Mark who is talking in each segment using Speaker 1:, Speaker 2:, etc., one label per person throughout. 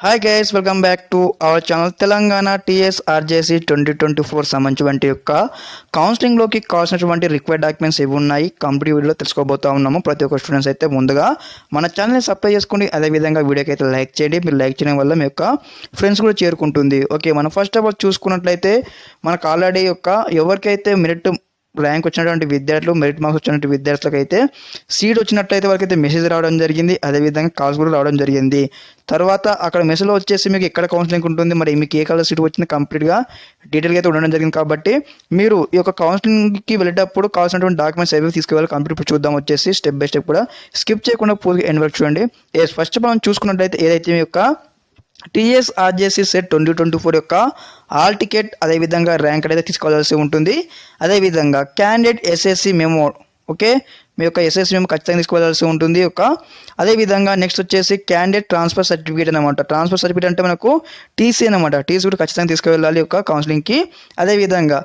Speaker 1: Hi guys, welcome back to our channel. Telangana TSRJC 2024 సంబంధించినటువంటి యొక్క కౌన్సిలింగ్లోకి కావాల్సినటువంటి రిక్వైర్డ్ డాక్యుమెంట్స్ ఇవి ఉన్నాయి. కంప్లీట్ వీడియోలో తెలుసుకోబోతా ఉన్నాము. ప్రతి ఒక్క స్టూడెంట్స్ అయితే ముందుగా మన ఛానల్ని సబ్స్క్రైబ్ చేసుకోండి. అదేవిధంగా వీడియోకి అయితే లైక్ చేయండి. మీరు లైక్ చేయడం వల్ల మీ యొక్క ఫ్రెండ్స్ కూడా చేరుకుంటుంది. ఓకే, మనం ఫస్ట్ ఆఫ్ ఆల్ చూసుకున్నట్లయితే మనకు ఆల్రెడీ యొక్క ఎవరికైతే మెరిట్ ర్యాంక్ వచ్చినటువంటి విద్యార్థులు, మెరిట్ మార్క్స్ వచ్చినటువంటి విద్యార్థులకు అయితే సీట్ వచ్చినట్లయితే వాళ్ళకైతే మెసేజ్ రావడం జరిగింది. అదేవిధంగా కాల్స్ కూడా రావడం జరిగింది. తర్వాత అక్కడ మెసేజ్లో వచ్చేసి మీకు ఎక్కడ కౌన్సిలింగ్ ఉంటుంది, మరి మీకు ఏ కలర్ సీట్ వచ్చింది కంప్లీట్గా డీటెయిల్గా అయితే ఉండడం జరిగింది. కాబట్టి మీరు ఈ యొక్క కౌన్సిలింగ్కి వెళ్ళేటప్పుడు కావాల్సినటువంటి డాక్యుమెంట్స్ ఏవి తీసుకెళ్ళాలి కంప్లీట్ చూద్దాం. వచ్చేసి స్టెప్ బై స్టెప్ కూడా స్కిప్ చేయకుండా పూర్తిగా ఎండ్ వరకు చూడండి. ఫస్ట్ మనం చూసుకున్నట్లయితే ఏదైతే మీ యొక్క టీఎస్ఆర్జేసీ సెట్ 2024 యొక్క ఆల్ టికెట్ అదేవిధంగా ర్యాంక్ అయితే తీసుకోవాల్సి ఉంటుంది. అదేవిధంగా క్యాండిడేట్ ఎస్ఎస్సి మెమో, ఓకే, మీ యొక్క ఎస్ఎస్సి మెమో ఖచ్చితంగా తీసుకోవాల్సి ఉంటుంది. అదేవిధంగా నెక్స్ట్ వచ్చేసి క్యాండిడేట్ ట్రాన్స్ఫర్ సర్టిఫికేట్ అనమాట. ట్రాన్స్ఫర్ సర్టిఫికేట్ అంటే మనకు టీసీ అనమాట. టీసీ కూడా ఖచ్చితంగా తీసుకువెళ్ళాలి యొక్క కౌన్సిలింగ్కి. అదేవిధంగా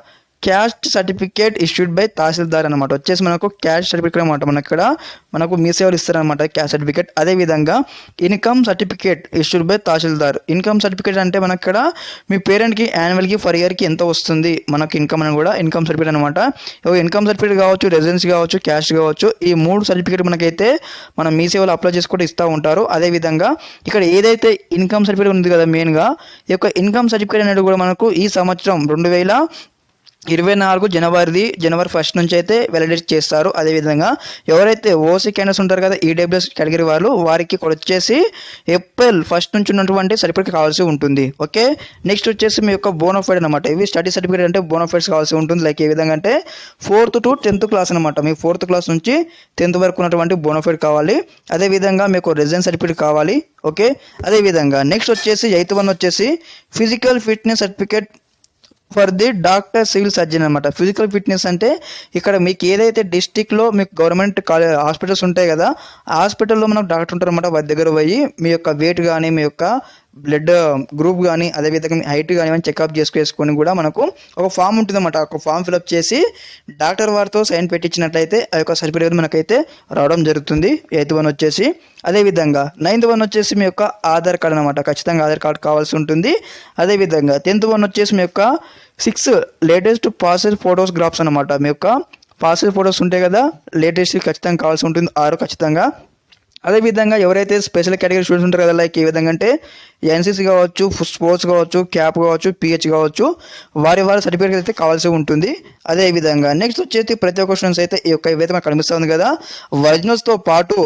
Speaker 1: క్యాస్ట్ సర్టిఫికేట్ ఇష్యూడ్ బై తహసీల్దార్ అనమాట. వచ్చేసి మనకు క్యాస్ట్ సర్టిఫికేట్ అనమాట. మనకి ఇక్కడ మనకు మీ సేవలు ఇస్తారనమాట క్యాస్ట్ సర్టిఫికేట్. అదేవిధంగా income certificate issued by tahsildar. Income certificate అంటే మనకి ఇక్కడ మీ పేరెంట్కి యాన్యువల్కి ఫర్ ఇయర్కి ఎంత వస్తుంది మనకు ఇన్కమ్ అని కూడా ఇన్కమ్ సర్టిఫికేట్ అనమాట. ఇన్కమ్ సర్టిఫికేట్ కావచ్చు, రెసిడెన్సీ కావచ్చు, క్యాస్ట్ కావచ్చు, ఈ 3 సర్టిఫికేట్ మనకైతే మనం మీ సేవలు అప్లై చేసుకుంటూ ఇస్తూ ఉంటారు. అదేవిధంగా ఇక్కడ ఏదైతే ఇన్కమ్ సర్టిఫికేట్ ఉంది కదా, మెయిన్గా ఈ యొక్క ఇన్కమ్ సర్టిఫికేట్ అనేది కూడా మనకు ఈ సంవత్సరం 2024 జనవరి 1 నుంచి అయితే వెలిడేట్ చేస్తారు. అదేవిధంగా ఎవరైతే ఓసీ క్యాండిడేట్స్ ఉంటారు కదా, ఈడబ్ల్యూఎస్ కేటగిరీ వాళ్ళు, వారికి వచ్చేసి ఏప్రిల్ 1 నుంచి ఉన్నటువంటి సర్టిఫికేట్ కావాల్సి ఉంటుంది. ఓకే, నెక్స్ట్ వచ్చేసి మీ యొక్క బోనోఫైడ్ అనమాట. ఇవి స్టడీ సర్టిఫికేట్ అంటే బోనోఫైడ్స్ కావాల్సి ఉంటుంది. లైక్ ఏ విధంగా అంటే 4th to 10th క్లాస్ అనమాట. మీ 4th క్లాస్ నుంచి 10th వరకు ఉన్నటువంటి బోనోఫైడ్ కావాలి. అదేవిధంగా మీకు రెసిడెన్స్ సర్టిఫికేట్ కావాలి. ఓకే, అదేవిధంగా నెక్స్ట్ వచ్చేసి 8th వన్ వచ్చేసి physical fitness certificate for the doctor civil surgeon అనమాట. ఫిజికల్ ఫిట్నెస్ అంటే ఇక్కడ మీకు ఏదైతే డిస్టిక్లో మీకు గవర్నమెంట్ హాస్పిటల్స్ ఉంటాయి కదా, ఆ హాస్పిటల్లో మనకు డాక్టర్ ఉంటారు అనమాట. వారి దగ్గర పోయి మీ యొక్క వెయిట్ కానీ, మీ యొక్క బ్లడ్ గ్రూప్ కానీ, అదేవిధంగా మీ హైట్ కానీ ఏమైనా చెకప్ చేసుకొని కూడా మనకు ఒక ఫామ్ ఉంటుంది అనమాట. ఒక ఫామ్ ఫిల్అప్ చేసి డాక్టర్ వారితో సైన్ పెట్టించినట్లయితే ఆ యొక్క సర్టిఫికేట్ మనకైతే రావడం జరుగుతుంది. 8th వన్ వచ్చేసి. అదేవిధంగా 9th వన్ వచ్చేసి మీ యొక్క ఆధార్ కార్డ్ అనమాట. ఖచ్చితంగా ఆధార్ కార్డ్ కావాల్సి ఉంటుంది. అదేవిధంగా 10th వన్ వచ్చేసి మీ యొక్క 6 లేటెస్ట్ పాస్పోర్ట్ ఫోటోగ్రాఫ్స్ అనమాట. మీ యొక్క పాస్పోర్ట్ ఫోటోస్ ఉంటాయి కదా, లేటెస్ట్ ఖచ్చితంగా కావాల్సి ఉంటుంది. 6 ఖచ్చితంగా. అదేవిధంగా ఎవరైతే స్పెషల్ కేటగిరీ స్టూడెంట్స్ ఉంటారు కదా, లైక్ ఏ విధంగా అంటే ఎన్సీసీ కావచ్చు, స్పోర్ట్స్ కావచ్చు, క్యాప్ కావచ్చు, పిహెచ్ కావచ్చు, వారి సర్టిఫికేట్ అయితే కావాల్సి ఉంటుంది. అదేవిధంగా నెక్స్ట్ వచ్చేసి ప్రతి ఒక్క స్టూడెంట్స్ అయితే ఈ యొక్క ఏవైతే మనకు కనిపిస్తుంది కదా, ఒరిజినల్స్తో పాటు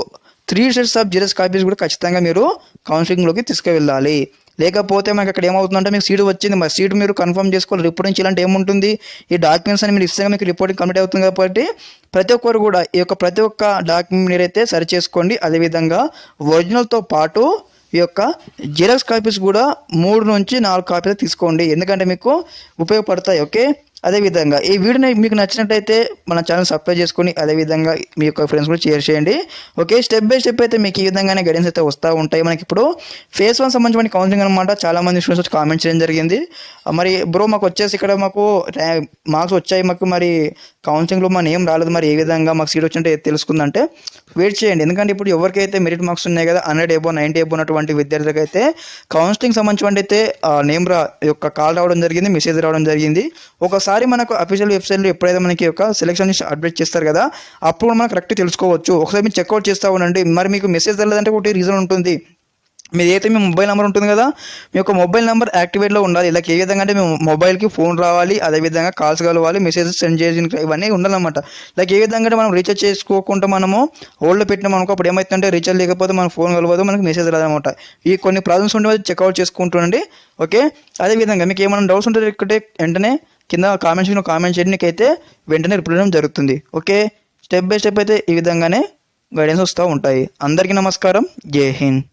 Speaker 1: 3 sets ఆఫ్ జిరాక్స్ కాపీస్ కూడా ఖచ్చితంగా మీరు కౌన్సిలింగ్లోకి తీసుకువెళ్ళాలి. లేకపోతే మనకి అక్కడ ఏమవుతుందంటే మీకు సీట్ వచ్చింది, మరి సీట్ మీరు కన్ఫర్మ్ చేసుకోవాలి. రిపోర్టింగ్ చేయాలంటే ఏముంటుంది, ఈ డాక్యుమెంట్స్ అని మీరు ఇస్తే మీకు రిపోర్టింగ్ కంప్లీట్ అవుతుంది. కాబట్టి ప్రతి ఒక్కరు కూడా ఈ యొక్క ప్రతి ఒక్క డాక్యుమెంట్ మీరైతే సరి చేసుకోండి. అదేవిధంగా ఒరిజినల్తో పాటు ఈ యొక్క జిరాక్స్ కాపీస్ కూడా 3 నుంచి 4 కాపీలు తీసుకోండి, ఎందుకంటే మీకు ఉపయోగపడతాయి. ఓకే, అదేవిధంగా ఈ వీడియోని మీకు నచ్చినట్టయితే మన ఛానల్ సబ్స్క్రైబ్ చేసుకొని అదేవిధంగా మీ యొక్క ఫ్రెండ్స్ కూడా షేర్ చేయండి. ఓకే, స్టెప్ బై స్టెప్ అయితే మీకు ఈ విధంగానే గైడెన్స్ అయితే వస్తూ ఉంటాయి. మనకి ఇప్పుడు phase 1 సంబంధించిన కౌన్సిలింగ్ అనమాట. చాలామంది స్టూడెంట్స్ వచ్చి కామెంట్ చేయడం జరిగింది, మరి బ్రో మాకు వచ్చేసి ఇక్కడ మాకు మార్క్స్ వచ్చాయి, మాకు మరి కౌన్సిలింగ్లో మన ఏం రాలేదు, మరి ఏ విధంగా మాకు సీట్ వచ్చింటే తెలుసుకుందంటే వెయిట్ చేయండి. ఎందుకంటే ఇప్పుడు ఎవరికైతే మెరిట్ మార్క్స్ ఉన్నాయి కదా, 100 above 90 above ఉన్నటువంటి విద్యార్థులకు అయితే కౌన్సిలింగ్ సంబంధించిన అయితే నేమ్ యొక్క కాల్ రావడం జరిగింది, మెసేజ్ రావడం జరిగింది. ఒకసారి మనకు అఫీషియల్ వెబ్సైట్లో ఎప్పుడైతే మనకి ఒక సెలెక్షన్ అప్డేట్ చేస్తారు కదా, అప్పుడు మనం కరెక్ట్ తెలుసుకోవచ్చు. ఒకసారి మీరు చెక్అవుట్ చేస్తూ ఉండండి. మరి మీకు మెసేజ్ రాలేదంటే ఒకటి రీజన్ ఉంటుంది. మీది అయితే మీ మొబైల్ నెంబర్ ఉంటుంది కదా, మీ యొక్క మొబైల్ నెంబర్ యాక్టివేట్లో ఉండాలి. ఇలా ఏ విధంగా అంటే మీ మొబైల్కి ఫోన్ రావాలి, అదేవిధంగా కాల్స్ కలవాలి, మెసేజెస్ సెండ్ చేసి ఇవన్నీ ఉండాలన్నమాట. లైక్ ఏ విధంగా అంటే మనం రీఛార్జ్ చేసుకోకుండా మనము హోల్డ్లో పెట్టినాం అనుకో, అప్పుడు ఏమవుతుందంటే రీఛార్జ్ లేకపోతే మన ఫోన్ కలవదు, మనకు మెసేజ్ రాదనమాట. ఈ కొన్ని ప్రాబ్లమ్స్ ఉంటే చెక్అవుట్ చేసుకుంటుండండి. ఓకే, అదేవిధంగా మీకు ఏమైనా డౌట్స్ ఉంటే ఇక్కడ వెంటనే కింద కామెంట్ చేయండి, నీకైతే వెంటనే రిప్లై చేయడం జరుగుతుంది. ఓకే, స్టెప్ బై స్టెప్ అయితే ఈ విధంగానే గైడెన్స్ వస్తూ ఉంటాయి. అందరికీ నమస్కారం, జై హింద్.